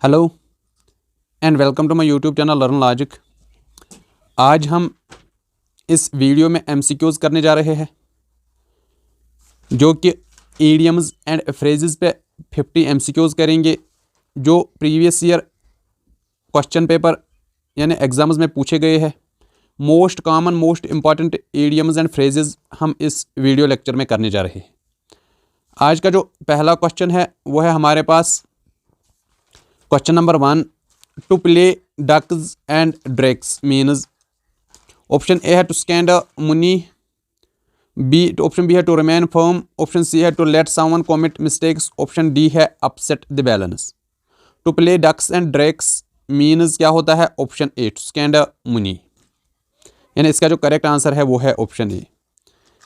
Hello and welcome to my YouTube channel learn logic. आज हम इस वीडियो में एमसीक्यूज करने जा रहे हैं जो कि इडियम्स एंड फ्रेजेस पे 50 एमसीक्यूज करेंगे जो प्रीवियस ईयर क्वेश्चन पेपर यानी एग्जाम्स में पूछे गए हैं। Most common most important idioms and phrases हम इस वीडियो लेक्चर में करने जा रहे हैं। आज का जो पहला क्वेश्चन है वो है हमारे पास question number 1। To play ducks and drakes means option A है to squander money, B option B है to remain firm, option C है to let someone commit mistakes, option D है upset the balance. To play ducks and drakes means क्या होता है? Option A to squander money, यानी इसका जो correct answer है वो है ऑप्शन ए।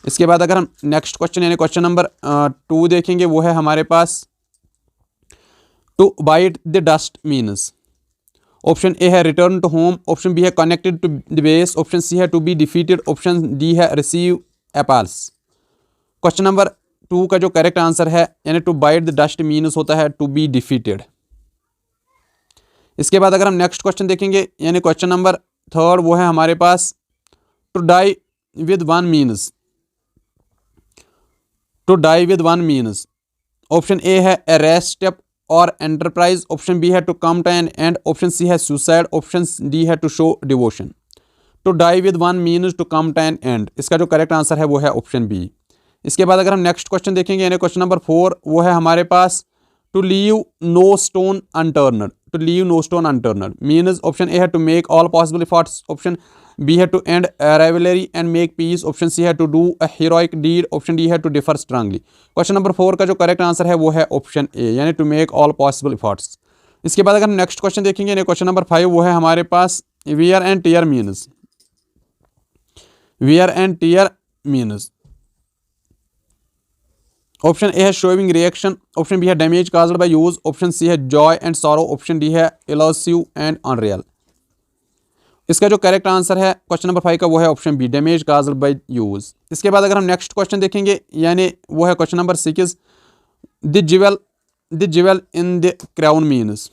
इसके बाद अगर हम नेक्स्ट क्वेश्चन यानी क्वेश्चन नंबर 2 देखेंगे वो है हमारे पास to bite the dust means option A है return to home, option B है connected to the base, option C है to be defeated, option D है रिसीव एपल्स। क्वेश्चन नंबर 2 का जो करेक्ट आंसर है यानी to bite the dust means होता है टू बी डिफीटेड। इसके बाद अगर हम नेक्स्ट क्वेश्चन देखेंगे यानी क्वेश्चन नंबर 3 वो है हमारे पास to die with one means. To die with one means option A है ए रेस्ट स्टेप और एंटरप्राइज, ऑप्शन बी है to come to an end, option C है सुसाइड, ऑप्शन डी है to show devotion. To die with one means to come to an end, इसका जो correct answer है वो है option B. इसके बाद अगर हम नेक्स्ट क्वेश्चन देखेंगे यानी क्वेश्चन नंबर 4 वो है हमारे पास to leave no stone unturned. To leave no stone unturned means option A है to make all possible efforts, option B है to end rivalry and make peace, option C है to do a heroic deed, option D है to differ strongly. Question number 4 का जो correct answer है वो है option A यानी to make all possible efforts. इसके बाद अगर हम नेक्स्ट क्वेश्चन देखेंगे यानी क्वेश्चन नंबर 5 वो है हमारे पास wear and tear means. Wear and tear means option A है शोइंग रिएक्शन, ऑप्शन बी है damage caused by use, option C है joy and sorrow, option D है इलॉसिव एंड अनरियल। इसका जो करेक्ट आंसर है क्वेश्चन नंबर 5 का वो है option B damage caused by use. इसके बाद अगर हम नेक्स्ट क्वेश्चन देखेंगे यानी वो है question number 6। The jewel in the crown means.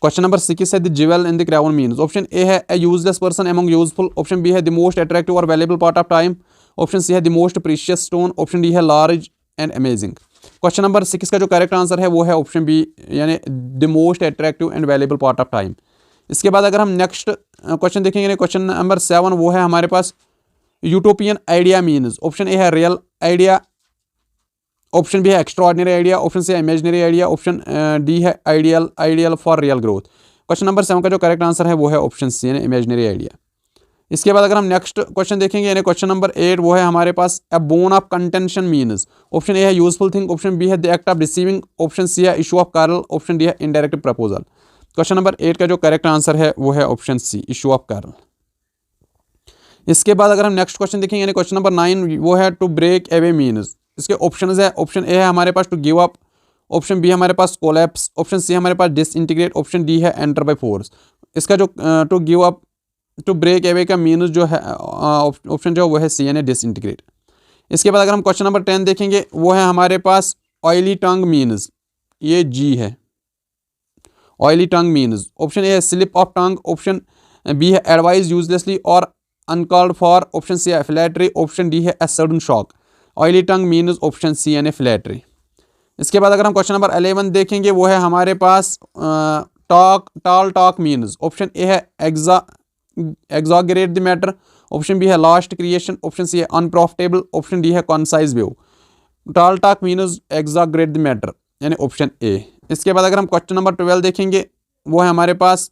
Question number 6 है the jewel in the crown means option A है a useless person among useful, option B है द मोस्ट अट्रैक्टिव और valuable part of time, option C है the most precious stone, option D है large and amazing. Question number 6 का जो correct answer है वो है ऑप्शन बी यानी the most attractive and valuable part of time. इसके बाद अगर हम नेक्स्ट क्वेश्चन देखेंगे यानी क्वेश्चन नंबर 7 वो है हमारे पास utopian idea means option A है रियल आइडिया, ऑप्शन बी है एक्स्ट्राऑर्डिनरी आइडिया, ऑप्शन सी है इमेजिनरी आइडिया, ऑप्शन डी है ideal for real growth. Question number 7 का जो करेक्ट आंसर है वो है ऑप्शन सी यानी इमेजिनरी आइडिया। इसके बाद अगर हम नेक्स्ट क्वेश्चन देखेंगे यानी क्वेश्चन नंबर 8 वो है हमारे पास a bone of contention means option A है यूजफुल थिंग, ऑप्शन बी है the act of receiving, option C है issue of quarrel, option D है इनडायरेक्ट प्रपोजल। क्वेश्चन नंबर 8 का जो करेक्ट आंसर है वो है option C issue of quarrel. इसके बाद अगर हम नेक्स्ट क्वेश्चन देखेंगे यानी क्वेश्चन नंबर 9 वो है टू ब्रेक अवे मीन्स। इसके ऑप्शंस है ऑप्शन ए है हमारे पास to give up, option B हमारे पास कोलैप्स, ऑप्शन सी हमारे पास डिसइंटीग्रेट, ऑप्शन डी है एंटर बाय फोर्स। इसका जो to give up to break away का मीन्स जो है ऑप्शन जो वो है सी यानी डिसइंटीग्रेट। इसके बाद अगर हम क्वेश्चन नंबर 10 देखेंगे वो है हमारे पास ऑयली टंग मीन्स, ये जी है oily tongue means option A है slip of tongue, option B है एडवाइज यूजलेसली और अनकॉल्ड फॉर, ऑप्शन सी है फ्लैटरी, ऑप्शन डी है a sudden shock. Oily tongue means option C यानी फ्लैटरी। इसके बाद अगर हम क्वेश्चन नंबर 11 देखेंगे वो है हमारे पास tall talk means option A है exaggerate the matter, option B है लास्ट क्रिएशन, ऑप्शन सी है अनप्रॉफिटेबल, ऑप्शन डी है concise view. Tall talk means exaggerate the matter यानी ऑप्शन ए। इसके बाद अगर हम क्वेश्चन नंबर 12 देखेंगे वो है हमारे पास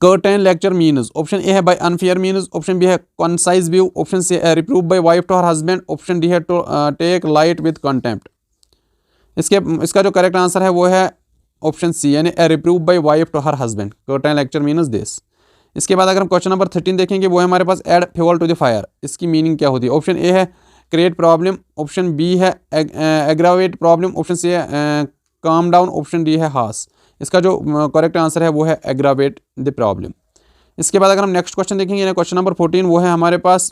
curtain lecture means option A है by unfair means, option B है कॉन्साइज व्यू, ऑप्शन सी है reprove by wife to her husband, option D है to take light with contempt. इसका जो करेक्ट आंसर है वो है ऑप्शन सी यानी reprove by wife to her husband. Curtain lecture means this. इसके बाद अगर हम क्वेश्चन नंबर 13 देखेंगे वो है हमारे पास add fuel to the fire. इसकी मीनिंग क्या होती है? ऑप्शन ए है क्रिएट प्रॉब्लम, ऑप्शन बी है एग्रावेट प्रॉब्लम, ऑप्शन सी है काम डाउन, ऑप्शन डी है हास। इसका जो करेक्ट आंसर है वो है एग्रावेट द प्रॉब्लम। इसके बाद अगर हम नेक्स्ट क्वेश्चन देखेंगे क्वेश्चन नंबर 14 वो है हमारे पास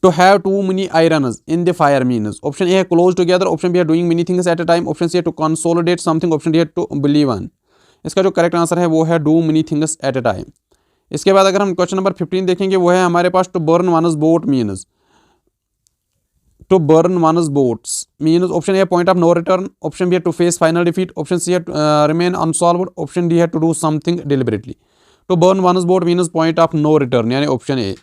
to have too many irons in the fire means option A है close together, ऑप्शन बी है doing many things at a time, option C है to consolidate something, option D है to believe on। इसका जो correct answer है वो है do many things at a time। इसके बाद अगर हम क्वेश्चन नंबर 15 देखेंगे वो है हमारे पास to burn one's boat means to burn one's boats means option A point of no return, option B है to face final defeat, option C है रिमेन अनसॉल्व्ड, ऑप्शन डी है to do something deliberately. To burn one's boat means point of no return यानी option A.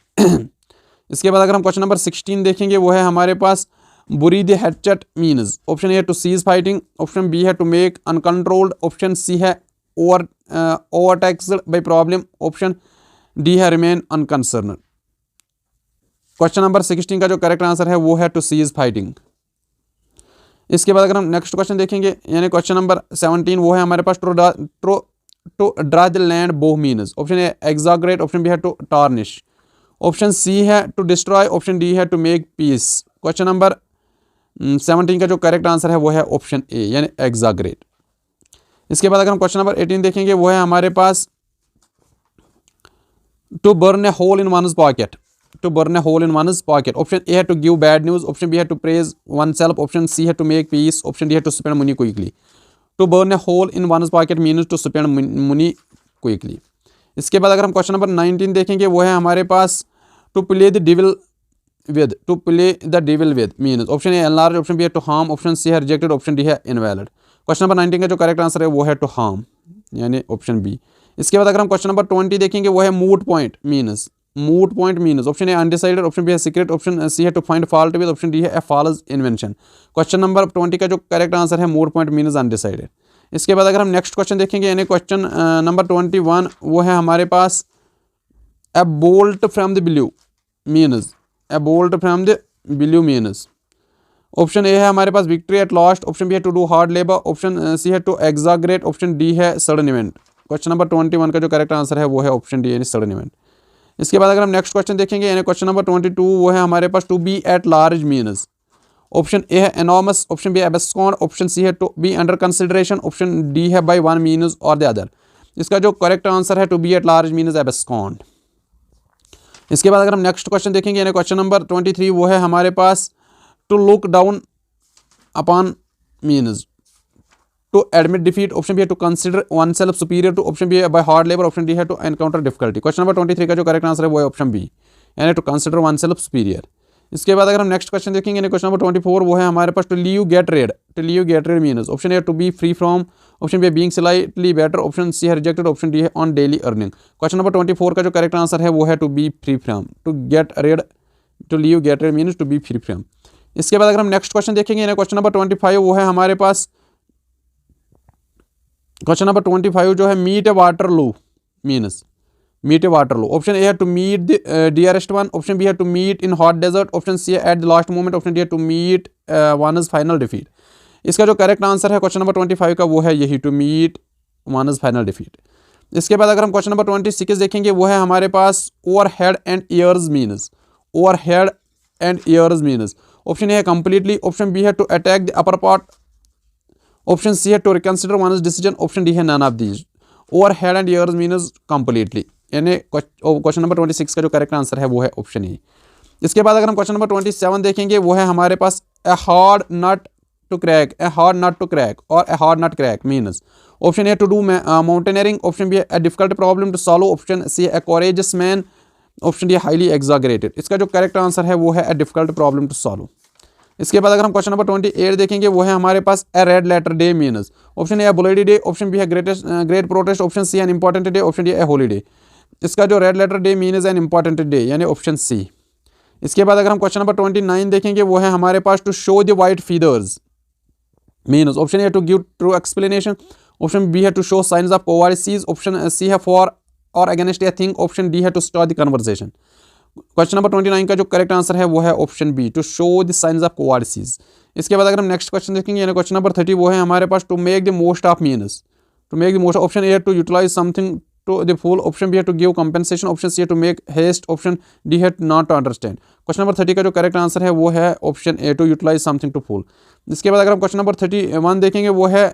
इसके बाद अगर हम question number 16 देखेंगे वो है हमारे पास bury the hatchet means option A है to cease fighting, option B है to make uncontrolled, option C है overtaxed by problem, option D है रिमेन अनकंसर्न्ड। क्वेश्चन नंबर 16 का जो करेक्ट आंसर है वो है टू सीज फाइटिंग। इसके बाद अगर हम नेक्स्ट क्वेश्चन देखेंगे यानी क्वेश्चन नंबर 17 वो है हमारे पास to draw the land bow means option A exaggerate, option B है टू टार्निश, ऑप्शन सी है टू डिस्ट्रॉय, ऑप्शन डी है to make peace. Question number 17 का जो करेक्ट आंसर है वो है ऑप्शन ए यानी एग्जैगरेट। इसके बाद अगर हम क्वेश्चन नंबर 18 देखेंगे वो है हमारे पास to burn a hole in one's pocket, to burn a hole in one's pocket, option A है to give bad news, option B है to praise oneself, option C है to make peace, option D है to spend money quickly. To burn a hole in one's pocket means to spend money quickly. इसके बाद अगर हम question number 19 देखेंगे वो है हमारे पास to play the devil with, to play the devil with means option A enlarge, option B है टू हार्म, ऑप्शन सी है रिजेक्टेड, ऑप्शन डी है इनवैलिड। क्वेश्चन नंबर 19 का जो करेक्ट आंसर है वो है टू हार्म यानी ऑप्शन बी। इसके बाद अगर हम क्वेश्चन नंबर 20 देखेंगे वो है moot point means, moot point means option A undecided, option B है सीक्रेट, ऑप्शन सी है to find fault with, option D है a false invention. Question number 20 का जो करेक्ट आंसर है मूट पॉइंट मीन्स अनडिसाइडेड। इसके बाद अगर हम नेक्स्ट क्वेश्चन देखेंगे यानी क्वेश्चन नंबर 21 वो है हमारे पास a bolt from the blue means, a bolt from the blue means option A है हमारे पास victory at last, option B है to do hard labour, option C है टू एग्जैगरेट, ऑप्शन डी है सडन इवेंट। क्वेश्चन नंबर 21 का जो correct answer है वो है ऑप्शन डी यानी सडन इवेंट। इसके बाद अगर हम नेक्स्ट क्वेश्चन देखेंगे यानी क्वेश्चन नंबर 22 वो है हमारे पास to be at large means option A है एनॉर्मस, ऑप्शन बी है एब्सकॉन्ड, ऑप्शन सी है to be under consideration, option D है by one means or the other. इसका जो करेक्ट आंसर है to be at large means abscond. इसके बाद अगर हम नेक्स्ट क्वेश्चन देखेंगे यानी क्वेश्चन नंबर 23 वो है हमारे पास to look down upon means to admit defeat, option B है to consider oneself superior to, option B है by hard labour, option D है to encounter difficulty. Question number 23 का जो करेक्ट आंसर है वो है ऑप्शन बी यानी to consider oneself superior. इसके बाद अगर हम नेक्स्ट क्वेश्चन देखेंगे यानी क्वेश्चन नंबर 24 वो है हमारे पास to leave get rid, to leave get rid means option A to be free from, option B है being slightly better, option C है रिजेक्टेड, ऑप्शन डी है on daily earning. Question number 24 का जो correct answer है वो है to be free from, to get rid, to leave get rid means to be free from. इसके बाद अगर हम नेक्स्ट क्वेश्चन देखेंगे यानी क्वेश्चन नंबर 25 वो है हमारे पास क्वेश्चन नंबर 25 जो है meet a Waterloo means, meet a Waterloo, option A है to meet the dearest one, option B है to meet in hot desert, option C है at the last moment, option D है to meet one's final defeat. इसका जो correct answer है question number 25 का वो है यही to meet one's final defeat. इसके बाद अगर हम क्वेश्चन नंबर 26 देखेंगे वो है हमारे पास over head and ears means, over head and ears means option A है कंप्लीटली, ऑप्शन बी है to attack the upper part, option C है to reconsider one's decision, option D है none of these. Over head and ears means completely यानी question number 26 का जो correct answer है वो है ऑप्शन ए। इसके बाद अगर हम क्वेश्चन नंबर 27 देखेंगे वो है हमारे पास a hard nut to crack, a hard nut to crack और a hard nut crack means option A to do mountaineering, option B a difficult problem to solve, option C a courageous man, option D highly exaggerated. इसका जो correct answer है वो है a difficult problem to solve. इसके बाद अगर हम question number 28 देखेंगे वो है हमारे पास a red letter day means option A bloody day, option B है great protest, option C an important day, option D a holiday. इसका जो red letter day means an important day यानी option C. इसके बाद अगर हम question number 29 देखेंगे वो है हमारे पास to show the white feathers means option A to give true explanation, option B है to show science of cowardice, option C है फॉर और against a thing, option D है to start the conversation. Question number 29 का जो correct answer है वो है option B to show the science of cowardice. इसके बाद अगर हम नेक्स्ट क्वेश्चन देखेंगे यानी क्वेश्चन नंबर 30 वो है हमारे पास to make the most of means, to make the most option A to utilize something to the full, option B है to give compensation, option C है to make haste, option D है not to understand. Question number 30 का जो correct answer है वो है option A to utilize something to full. इसके बाद अगर हम क्वेश्चन नंबर 31 देखेंगे वो है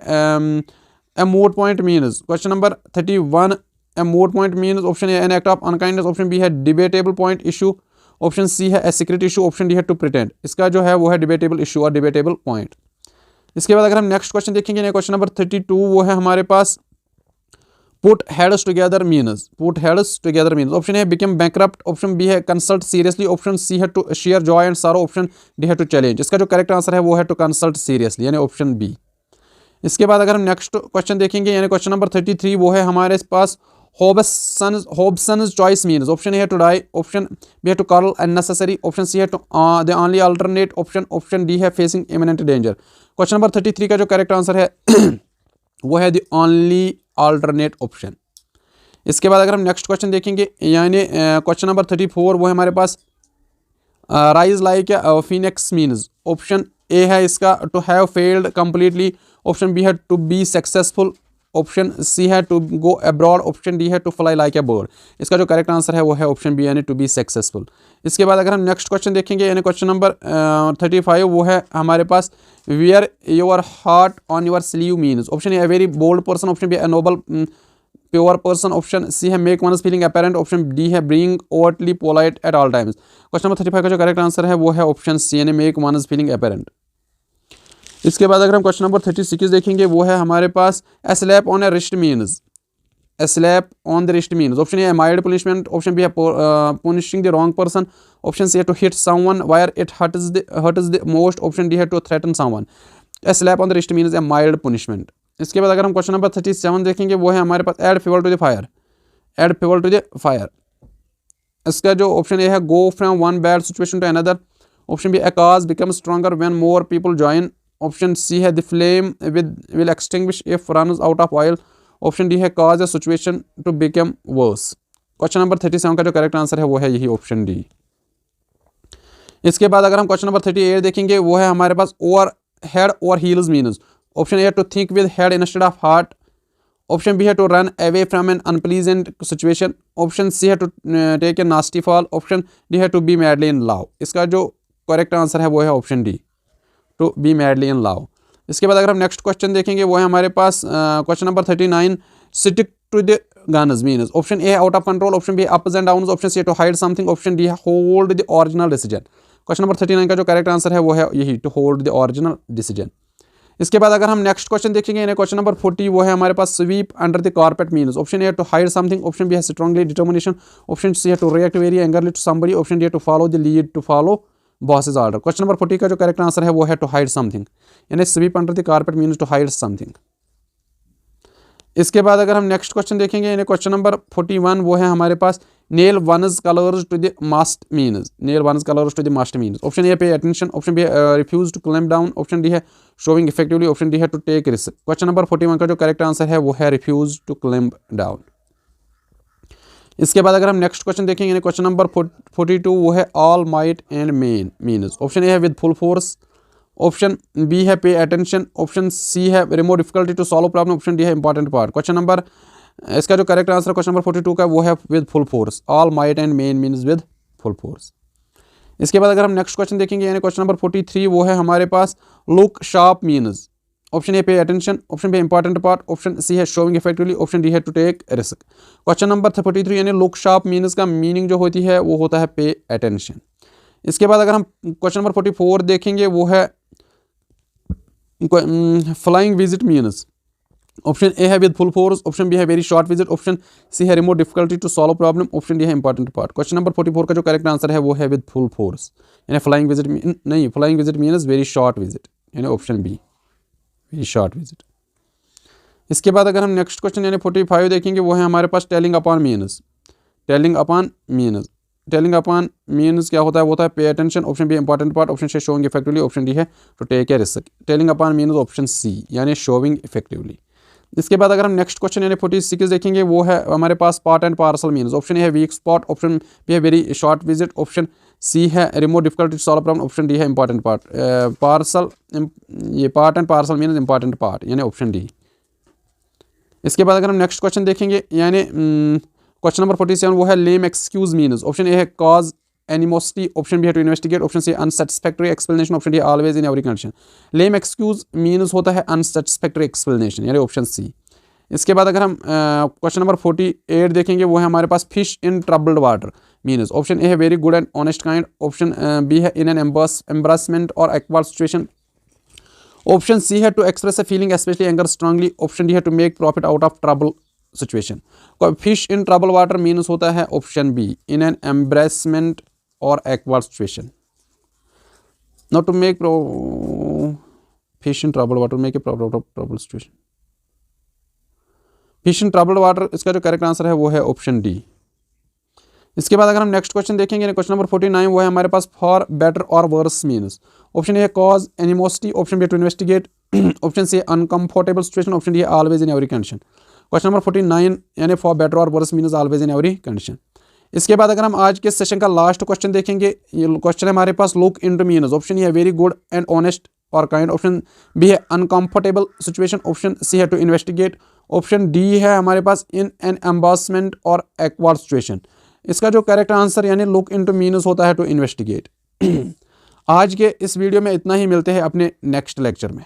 a moot point means, question number 31 a moot point means option A an act of unkindness, option B है debatable point issue, option C है a secret issue, option D है टू प्रिटेंड। इसका जो है वो है डिबेटेबल इशू और debatable point. इसके बाद अगर हम नेक्स्ट क्वेश्चन देखेंगे, क्वेश्चन नंबर 32 वो है हमारे पास put heads together means, put heads together means. Option ए बिकम बैंकरप्ट, ऑप्शन बी है कंसल्ट सीरियसली, ऑप्शन सी है टू शेयर जॉय एंड सरो, ऑप्शन डी है टू चैलेंज। इसका जो करेक्ट आंसर है वो है टू कंसल्ट सीरियसली, यानी ऑप्शन बी। इसके बाद अगर हम नेक्स्ट क्वेश्चन देखेंगे, यानी क्वेश्चन नंबर 33 वो है हमारे पास Hobson's choice means. Option A है टू डाई, ऑप्शन बी है to call unnecessary, option C है to the only alternate, option D है facing imminent danger. Question number 33 का जो करेक्ट आंसर है वो है द ओनली अल्टरनेट ऑप्शन। इसके बाद अगर हम नेक्स्ट क्वेश्चन देखेंगे, यानी क्वेश्चन नंबर 34 वो है हमारे पास rise like phoenix means. Option A है इसका to have failed completely, option B है to be successful, option C है to go abroad, option D है to fly like a bird. इसका जो करेक्ट आंसर है वो है ऑप्शन बी, यानी टू बी सक्सेसफुल। इसके बाद अगर हम नेक्स्ट क्वेश्चन देखेंगे, यानी क्वेश्चन नंबर 35 वो है हमारे पास wear your heart on your sleeve means. Option A very bold person, option B a noble pure person, option C है make one's feeling apparent, option D है being overtly polite at all times. Question number 35 का जो correct answer है वो है option C, यानी make one's feeling apparent. इसके बाद अगर हम क्वेश्चन नंबर 36 देखेंगे, वो है हमारे पास a slap on a wrist means, a slap on the wrist means. Option A mild punishment, option B है punishing the wrong person, option C है to hit someone where it hurts the most, option D है to threaten someone. A slap on the wrist means a mild punishment. इसके बाद अगर हम question number 37 देखेंगे, वो है हमारे पास add fuel to the fire, add fuel to the fire. इसका जो ऑप्शन ए है go from one bad situation to another, option B a cause become stronger when more people join, option C है the flame will extinguish if runs out of oil, option D है cause a situation to become worse. Question number 37 का जो correct answer है वो है यही option D. इसके बाद अगर हम क्वेश्चन नंबर 38 देखेंगे, वो है हमारे पास over head over heels means. Option A to think with head instead of heart, option B है to run away from an unpleasant situation, option C है to take a nasty fall, option D है to be madly in love. इसका जो correct answer है वो है option D, to be madly in love. इसके बाद अगर हम नेक्स्ट क्वेश्चन देखेंगे, वो है हमारे पास question number 39 stick to the guns means. Option A out of control, option B ups and downs, option C to hide something, option D है hold the original decision. Question number 39 का जो correct answer है वो है यही to hold the original decision. इसके बाद अगर हम नेक्स्ट क्वेश्चन देखेंगे, यानी क्वेश्चन नंबर 40 वो है हमारे पास sweep under the carpet means. Option A to hide something, option B है स्ट्रांगली डिटर्मिनेशन, ऑप्शन सी है to react very angrily to somebody, option D है to follow the lead to follow boss's order. Question number 40 का जो correct answer है वो है to hide something, यानी sweep under the carpet means to hide something. इसके बाद अगर हम नेक्स्ट क्वेश्चन देखेंगे, यानी क्वेश्चन नंबर 41 वो है हमारे पास nail one's colours to the mast means, nail one's colours to the mast means. Option A pay attention, option B refuse to climb down, option D है शोइंग इफेक्टिवली, ऑप्शन डी है to take risk. Question number 41 का जो correct answer है वो है refuse to climb down. इसके बाद अगर हम नेक्स्ट क्वेश्चन देखेंगे, यानी क्वेश्चन नंबर 42 वो है all might and main means. Option A है with full force, option B है पे अटेंशन, ऑप्शन सी है remove difficulty to solve problem, option D है इंपॉर्टेंट पार्ट। क्वेश्चन नंबर इसका जो करेक्ट आंसर क्वेश्चन नंबर 42 का वो है with full force, all might and main means with full force. इसके बाद अगर हम नेक्स्ट क्वेश्चन देखेंगे, यानी क्वेश्चन नंबर 43 वो है हमारे पास look sharp means. Option A pay attention, option B important part, option C है शोइंग इफेक्टिवली, ऑप्शन डी है to take risk. Question number 43 यानी लुक शार्प मीन्स का मीनिंग जो होती है वो होता है पे अटेंशन। इसके बाद अगर हम क्वेश्चन नंबर 44 देखेंगे, वो है flying visit means. Option A है with full force, option B है very short visit, option C है remote difficulty to solve problem, option D है इंपॉर्टेंट पार्ट। क्वेश्चन नंबर 44 का जो करेक्ट आंसर है वो है विद फुल फोर्स, यानी फ्लाइंग विजिट नहीं, flying visit means very short visit, यानी option B very short visit. इसके बाद अगर हम नेक्स्ट क्वेश्चन यानी 45 देखेंगे, वो है हमारे पास telling upon means. Telling upon means, telling upon means क्या होता है, वो होता है pay attention, option B important part, option C showing effectively, option D है to take a risk. Telling upon means option C, यानी शोइंग इफेक्टिवली। इसके बाद अगर हम नेक्स्ट क्वेश्चन यानी 46 देखेंगे, वो है हमारे पास part and parcel means. Option A है वीक स्पॉट, ऑप्शन बी है very short visit, option C है remote difficulty solve problem, option D है इंपॉर्टेंट पार्ट। पार्सल, ये part and parcel means important part, यानी ऑप्शन डी। इसके बाद अगर हम नेक्स्ट क्वेश्चन देखेंगे, यानी क्वेश्चन नंबर 47 वो है lame excuse means. Option A है कॉज एनिमोसिटी, ऑप्शन बी है to investigate, option C unsatisfactory explanation, option D always in every condition. Lame excuse means होता है अनसेटिस्फैक्टरी एक्सप्लेनेशन, यानी ऑप्शन सी। इसके बाद अगर हम क्वेश्चन नंबर 48 देखेंगे, वो है हमारे पास fish in troubled water means option A है very good and honest kind, option B है इन एन एम्बरासमेंट और एक्वार्ड सिचुएशन, ऑप्शन सी है to express a feeling specially anger strongly, option D है to make profit out of trouble situation. Fish in trouble water means होता है option B in an embarrassment और awkward situation, not to make fish in trouble water make a profit out of trouble situation. Fish in troubled water, इसका जो correct answer है वो है option D. इसके बाद अगर हम नेक्स्ट क्वेश्चन देखेंगे, क्वेश्चन नंबर 49, वो है हमारे पास फॉर बेटर और worse means, option A cause animosity, option B to investigate, option C uncomfortable situation, option D always in every condition. Question number 49 यानी फॉर बेटर और worse means always in every condition. इसके बाद अगर हम आज के session का last question देखेंगे, ये क्वेश्चन है हमारे पास look into means, option A है वेरी गुड एंड ऑनेस्ट और काइंड, ऑप्शन बी है अनकंफर्टेबल सिचुएशन, ऑप्शन सी है टू इन्वेस्टिगेट, ऑप्शन डी है हमारे पास इन एन एम्बासमेंट और एक्वार्ड सिचुएशन। इसका जो करेक्ट आंसर यानी लुक इनटू मीन्स होता है टू इन्वेस्टिगेट। आज के इस वीडियो में इतना ही, मिलते हैं अपने नेक्स्ट लेक्चर में।